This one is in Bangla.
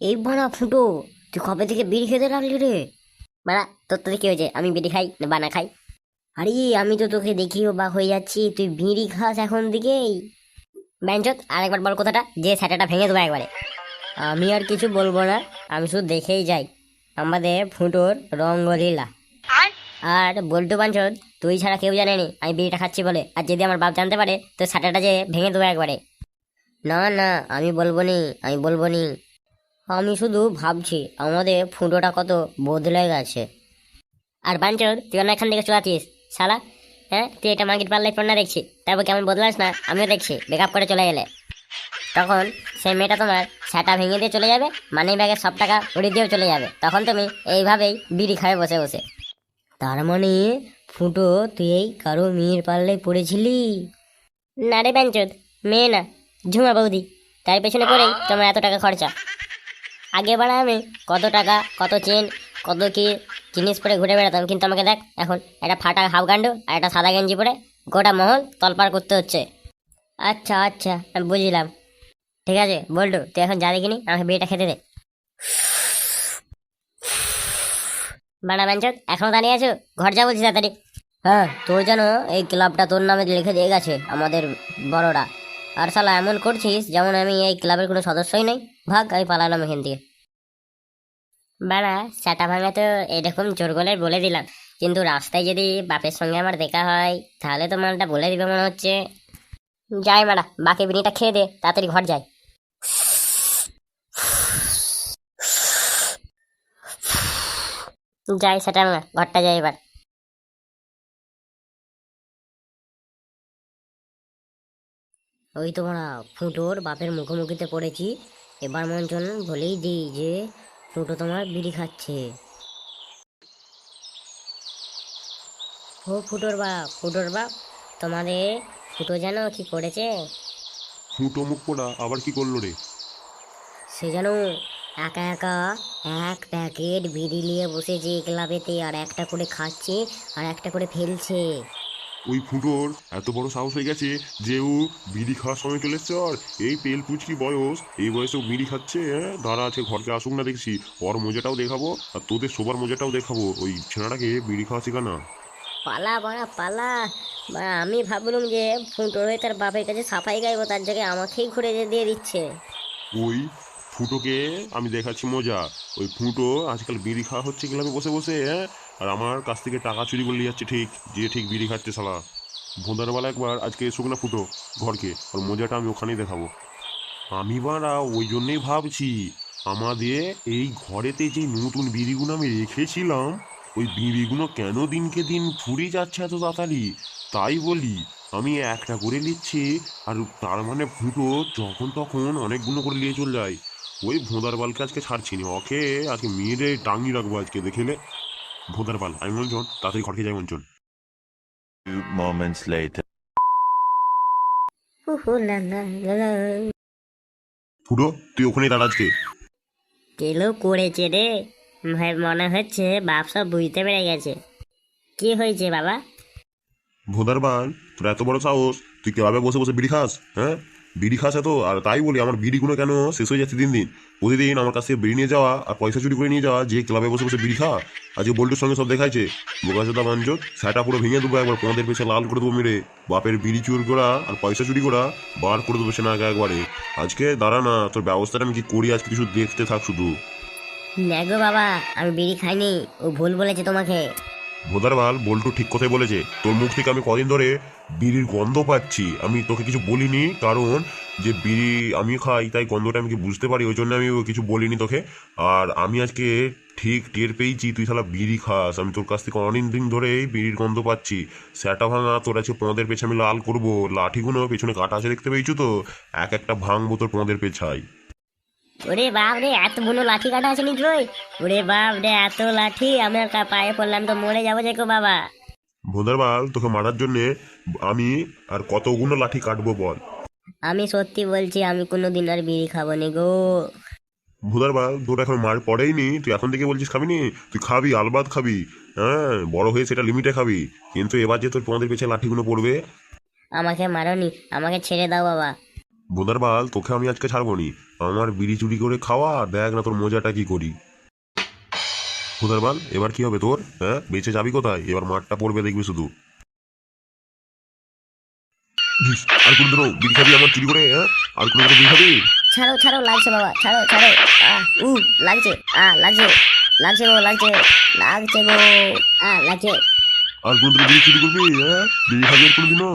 এই বানা ফুটো, তুই কবে থেকে বিড়ি খেতে লাগলি রে? বাড়া, তোর তো কি হয়েছে? আমি বিড়ি খাই না বানা খাই? আরে আমি তো তোকে দেখি অবাক হয়ে যাচ্ছি, তুই বিড়ি খাস এখন দিকেই? ব্যঞ্চত, আরেকবার বল কথাটা, যে স্যাটাটা ভেঙে দেবো একবারে। আমি আর কিছু বলবো না, আমি শুধু দেখেই যাই আমাদের ফুটোর রঙ্গলীলা। আর বল্টু বাঞ্চদ, তুই ছাড়া কেউ জানেনি আমি বিড়িটা খাচ্ছি বলে, আর যদি আমার বাপ জানতে পারে তো স্যাটাটা যে ভেঙে দেবো একবারে। না না, আমি বলবো নি, আমি বলবো নি। আমি শুধু ভাবছি আমাদের ফুটোটা কত বদলে গেছে। আর বাঞ্চদ, তুই না এখান থেকে চলাতিস শালা। হ্যাঁ, তুই এটা মার্কেট পাল্লাই পণ্য দেখছি, তারপর কেমন বদলাস না আমিও দেখছি, বেকআপ করে চলে গেলে তখন সেই মেয়েটা তোমার সেটা ভেঙে দিয়ে চলে যাবে, মানি ব্যাগের সব টাকা উড়িয়ে দিয়েও চলে যাবে, তখন তুমি এইভাবেই বিড়ি খাবে বসে বসে। তার মানে ফুটো, তুই এই কারো মেয়ের পাল্লায় পড়েছিলি? না রে বাঞ্চদ, মেয়ে না, ঝুমা বৌদি, তার পেছনে পড়েই তোমার এত টাকা খরচা। আগে বাড়া আমি কত টাকা, কত চেন, কত কি জিনিস পরে ঘুরে বেড়াতাম, কিন্তু আমাকে দেখ এখন একটা ফাটা হাফ গান্ডু আর একটা সাদা গেঞ্জি পরে গোটা মহল তলপার করতে হচ্ছে। আচ্ছা আচ্ছা, আমি বুঝলাম। ঠিক আছে বল্টু, তুই এখন যা দেখিনি, আমাকে বিয়েটা খেতে দে। বানা বাঞ্চত, এখনো দাঁড়িয়ে আছো? ঘর যা বলছি তাড়াতাড়ি। হ্যাঁ, তোর যেন এই ক্লাবটা তোর নামে লিখে দিয়ে গেছে আমাদের বড়রা। আর শালা এমন করছিস যেমন আমি এই ক্লাবের কোনো সদস্যই নই। ভাগ, আমি পালালাম এখান থেকে। বাড়া, চাটা ভাঙা তো এরকম জোর গলায় বলে দিলাম, কিন্তু রাস্তায় যদি বাপের সঙ্গে আমার দেখা হয় তাহলে তো মালটা বলে দিবে মনে হচ্ছে। যাই মারা, বাকি বিনিটা খেয়ে দে, তাড়াতাড়ি ঘর যাই। যাই সেটা না, ঘরটা যাই এবার। ওই তো মারা, ফুটোর বাপের মুখোমুখিতে পড়েছি। এবার মঞ্চন বলেই দিই যে ফুটো তোমার বিড়ি খাচ্ছে। ও ফুটোর বাপ, ফুটোর বাপ, তোমাদের ফুটো যেন কি করেছে? ফুটো মুখ পোড়া আবার কি করলো রে? সে যেন একা একা এক প্যাকেট বিড়ি নিয়ে বসেছে ক্লাবেতে, আর একটা করে খাচ্ছে আর একটা করে ফেলছে। ওই ফুটোর এত বড় সাহস হয়ে গেছে যে ও বিড়ি খাওয়ার সময় চলে এসছে। আর এই পেল পুচকি বয়স, এই বয়সে ও বিড়ি খাচ্ছে। হ্যাঁ, দাঁড়া আছে, ঘরকে আসুক না দেখছি, ওর মজাটাও দেখাবো আর তোদের সবার মজাটাও দেখাবো। ওই ছেনাটাকে বিড়ি খাওয়া শেখা না। পালা বাড়া পালা। আমি ভাবলাম যে ফুটোর হয়ে তার বাপের কাছে সাফাই গাইবো, তার জায়গায় আমাকেই ঘুরে দিয়ে দিচ্ছে। ওই ফুটোকে আমি দেখাচ্ছি মজা। ওই ফুটো আজকাল বিড়ি খাওয়া হচ্ছে ক্লাবে বসে বসে, হ্যাঁ, আর আমার কাছ থেকে টাকা চুরি করে নিয়ে যাচ্ছে, ঠিক যে ঠিক বিড়ি খাচ্ছে শালা। ভোঁদারবেলা একবার আজকে এসুক না ফুটো ঘরকে, ওর মজাটা আমি ওখানেই দেখাবো। আমি বাড়া ওই জন্যেই ভাবছি, আমাদের এই ঘরেতে যে নতুন বিড়িগুলো আমি রেখেছিলাম, ওই বিড়িগুলো কেন দিনকে দিন ফুরিয়ে যাচ্ছে এত তাড়াতাড়ি। তাই বলি আমি একটা করে নিচ্ছি, আর তার মানে ফুটো যখন তখন অনেকগুলো করে নিয়ে চলে যায়। ওই ভোঁদার বালকে আজকে ছাড়ছি না, ওকে আজকে মেরে টাঙিয়ে রাখবো আজকে দেখেলে। ভোঁদার বাল, আমি বলছন তাড়াতাড়ি ঘরকে যাই মঞ্চন। Few moments later. উহু, লা, লা, লা, লা। ফুটো, তুই ওখানেই দাঁড়া আজকে। কেলো করেছে রে, মনে হচ্ছে বাপ সব বুঝতে পেরে গেছে। কি হয়েছে বাবা? ভোদার বাল, তোর এত বড় সাহস, তুই ক্লাবে বসে বসে বিড়ি খাস? হ্যাঁ, বিড়ি খাস এত, আর তাই বলি আমার বিড়িগুলো কেন শেষ হয়ে যাচ্ছে দিন দিন। প্রতিদিন আমার কাছ থেকে বিড়ি নিয়ে যাওয়া আর পয়সা চুরি করে নিয়ে যাওয়া, যে ক্লাবে বসে বসে বিড়ি খা। আজকে বল্টুর সঙ্গে সব দেখাইছে। বোকাচোদা বাঞ্চত, সেটা পুরো ভেঙে দেবো একবার, তোমাদের পেছনে লাল করে দেবো মেরে। বাপের বিড়ি চুরি করা আর পয়সা চুরি করা বার করে দেবো সে না একবারে। আজকে দাঁড়া না, তোর ব্যবস্থাটা আমি কি করি আজকে কিছু দেখতে থাক শুধু। দেখো বাবা, আমি বিড়ি খাইনি, ও ভুল বলেছে তোমাকে। ভোদার বাল, বল্টু ঠিক কথাই বলেছে। তোর মুখ থেকে আমি কদিন ধরে বিড়ির গন্ধ পাচ্ছি। আমি তোকে কিছু বলিনি, কারণ যে বিড়ি আমি খাই তাই গন্ধটা আমি কি বুঝতে পারি, ওই জন্য আমি কিছু বলিনি তোকে। আর আমি আজকে ঠিক টের পেয়েছি তুই শালা বিড়ি খাস। আমি তোর কাছ থেকে অনেক দিন ধরেই বিড়ির গন্ধ পাচ্ছি। স্যাটা ভাঙা তোর আছে, পোঁদের পেছে আমি লাল করবো। লাঠিগুলো পেছনে কাটা আছে দেখতে পেয়েছো তো, এক একটা ভাঙবো তোর পোঁদের পেছায়। ওরে বাপ রে, এত বড় লাঠি কাটা আছে নাকি ওই? ওরে বাপ রে, এত লাঠি! আমার পায়ে পড়লাম তো মরে যাবো দেখো বাবা। ভোদার বাল, তোকে মারার জন্যে আমি আর কতগুলো লাঠি কাটবো বল। আমি সত্যি বলছি, আমি কোনোদিন আর বিড়ি খাবো নি গো। ভোদার বাল, তোর এখন মার পড়েইনি, তুই এখন থেকে বলছিস খাবি নি? তুই খাবি, আলবাত খাবি। হ্যাঁ, বড় হয়ে সেটা লিমিটে খাবি, কিন্তু এবার যে তোর তোমাদের পেছনে লাঠিগুলো পড়বে। আমাকে মারোনি, আমাকে ছেড়ে দাও বাবা। বোধার বাল, তোকে আমি আজকে ছাড়বো নি। আমার বিড়ি চুরি করে খাওয়া, দেখ না তোর মজাটা কি করি। বোধার বাল, এবার কি হবে তোর? হ্যাঁ, বেঁচে যাবি কোথায়? এবার মাঠটা পড়বে দেখবি শুধু। আর কোনদিনও বিড়ি খাবি আমার চুরি করে? হ্যাঁ, আর কোনদিনও বিড়ি খাবি? ছাড়ো ছাড়ো, লাগছে বাবা, ছাড়ো ছাড়ো। লাগছে, লাগছে, লাগছে গো, লাগছে, লাগছে গো, লাগছে। আর কোনদিনও বিড়ি চুরি করবি? হ্যাঁ, বিড়ি খাবি আর কোনদিনও?